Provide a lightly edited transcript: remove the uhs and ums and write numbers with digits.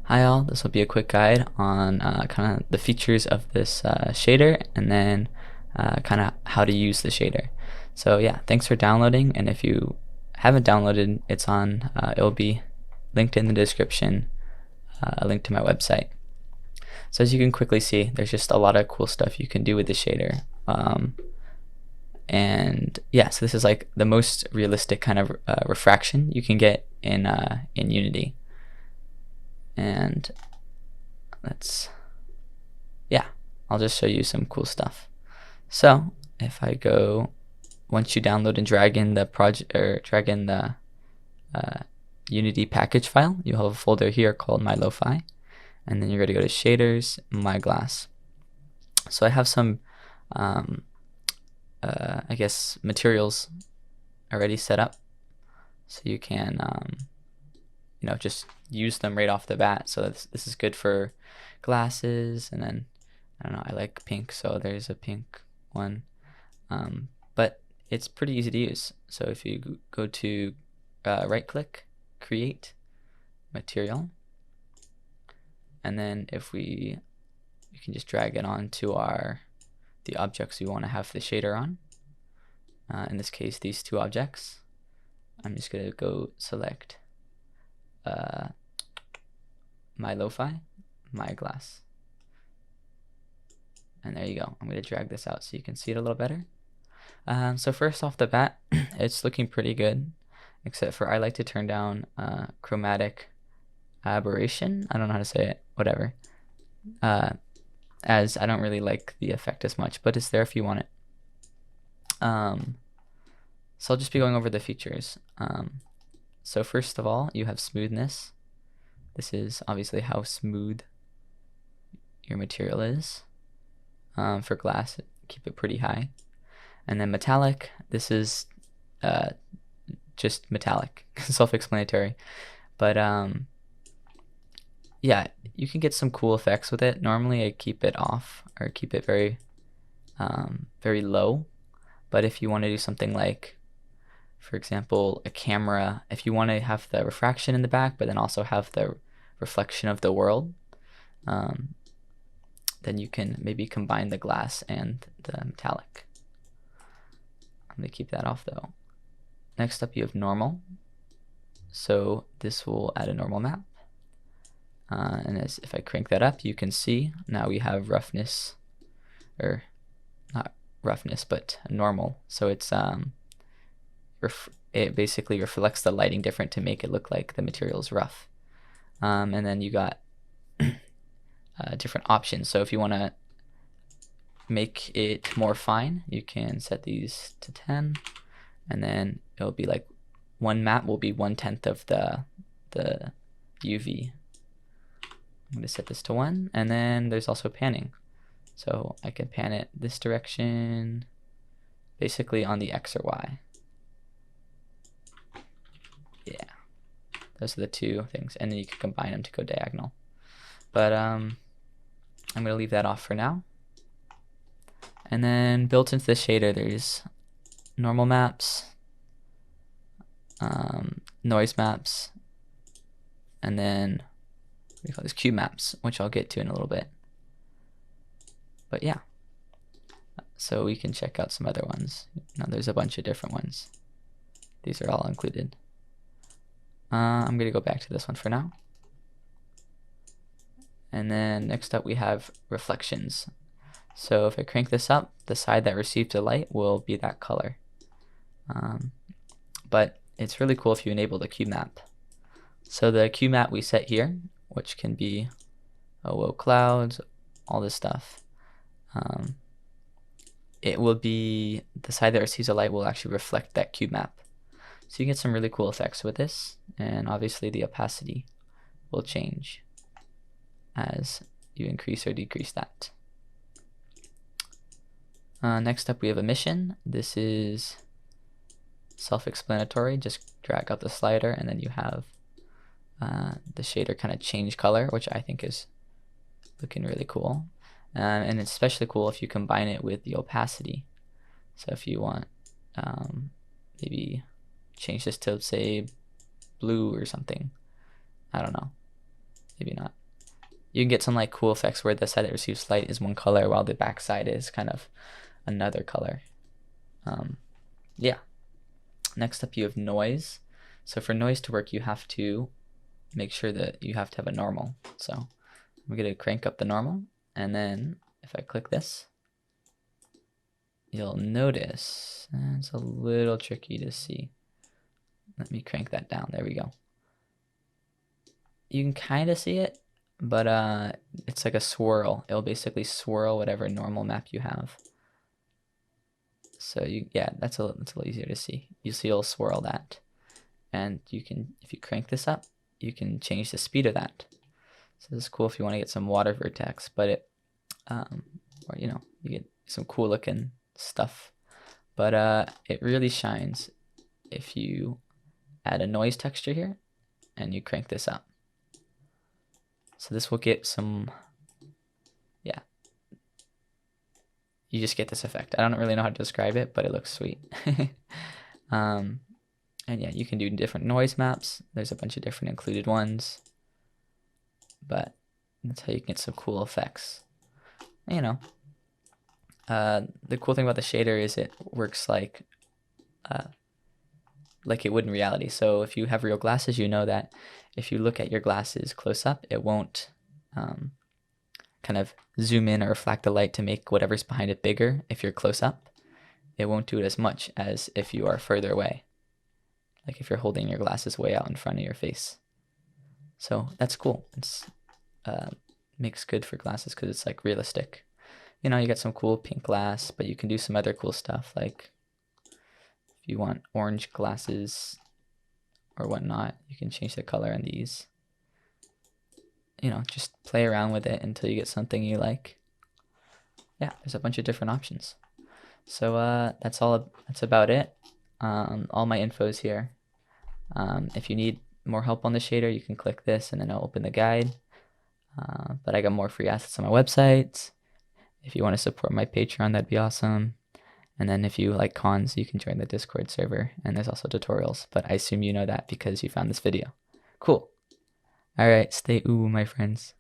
Hi all, this will be a quick guide on kind of the features of this shader and then kind of how to use the shader. So yeah, thanks for downloading, and if you haven't downloaded, it will be linked in the description, a link to my website. So as you can quickly see, there's just a lot of cool stuff you can do with the shader. And yeah, so this is like the most realistic kind of refraction you can get in Unity. And yeah, I'll just show you some cool stuff. So if I go, once you download and drag in the Unity package file, you'll have a folder here called Mai Lofi, and then you're going to go to shaders, my glass. So I have some I guess materials already set up, so you can just use them right off the bat. So this is good for glasses, and then I don't know, I like pink, so there's a pink one, but it's pretty easy to use. So if you go to right click, create material, and then you can just drag it onto the objects we want to have the shader on. In this case, these two objects. I'm just gonna go select Mai Lofi, my glass, and there you go. I'm gonna drag this out so you can see it a little better. So first off the bat, it's looking pretty good, except for I like to turn down chromatic aberration. I don't know how to say it. Whatever. As I don't really like the effect as much, but it's there if you want it. So I'll just be going over the features. So first of all, you have smoothness. This is obviously how smooth your material is. For glass, keep it pretty high. And then metallic, this is just metallic, self-explanatory. But yeah, you can get some cool effects with it. Normally I keep it off, or keep it very low. But if you want to do something like, for example, a camera, if you want to have the refraction in the back, but then also have the reflection of the world, then you can maybe combine the glass and the metallic. I'm going to keep that off though. Next up, you have normal. So this will add a normal map. And if I crank that up, you can see now we have roughness, or not roughness, but normal. So it's it basically reflects the lighting different to make it look like the material is rough. And then you got different options. So if you want to make it more fine, you can set these to 10, and then it'll be like one map will be 1/10 of the UV. I'm going to set this to 1, and then there's also panning. So I can pan it this direction, basically on the X or Y. Yeah, those are the two things, and then you can combine them to go diagonal. But I'm going to leave that off for now. And then built into the shader, there's normal maps, noise maps, and then we call this cube maps, which I'll get to in a little bit. But yeah, so we can check out some other ones. Now there's a bunch of different ones. These are all included. I'm going to go back to this one for now. And then next up we have reflections. So if I crank this up, the side that receives the light will be that color. But it's really cool if you enable the cube map. So the cube map we set here, which can be clouds, all this stuff. It will be the side that receives the light will actually reflect that cube map. So you get some really cool effects with this, and obviously the opacity will change as you increase or decrease that. Next up we have emission. This is self-explanatory. Just drag out the slider, and then you have the shader kind of change color, which I think is looking really cool. And it's especially cool if you combine it with the opacity. So if you want maybe change this to, say, blue or something, I don't know, maybe not. You can get some like cool effects where the side that receives light is one color while the back side is kind of another color. Yeah. Next up you have noise. So for noise to work, you have to make sure that you have to have a normal. So I'm going to crank up the normal, and then if I click this, you'll notice it's a little tricky to see. Let me crank that down. There we go. You can kind of see it, but it's like a swirl. It'll basically swirl whatever normal map you have. So yeah, that's a little easier to see. You see, it'll swirl that, and you can, if you crank this up, you can change the speed of that. So this is cool if you want to get some water vertex, but it, or you get some cool looking stuff. But it really shines if you add a noise texture here, and you crank this up. So this will get some, yeah. You just get this effect. I don't really know how to describe it, but it looks sweet. And yeah, you can do different noise maps. There's a bunch of different included ones, but that's how you can get some cool effects. The cool thing about the shader is it works like it would in reality. So if you have real glasses, you know that if you look at your glasses close up, it won't kind of zoom in or reflect the light to make whatever's behind it bigger. If you're close up, it won't do it as much as if you are further away, like if you're holding your glasses way out in front of your face. So that's cool. It's makes good for glasses because it's like realistic. You get some cool pink glass, but you can do some other cool stuff, like if you want orange glasses or whatnot, you can change the color on these. Just play around with it until you get something you like. Yeah, there's a bunch of different options. So that's about it. All my info's here. If you need more help on the shader, you can click this and then I'll open the guide. But I got more free assets on my website. If you want to support my Patreon, that'd be awesome. And then if you like cons, you can join the Discord server, and there's also tutorials, but I assume you know that because you found this video. Cool. All right, stay ooh, my friends.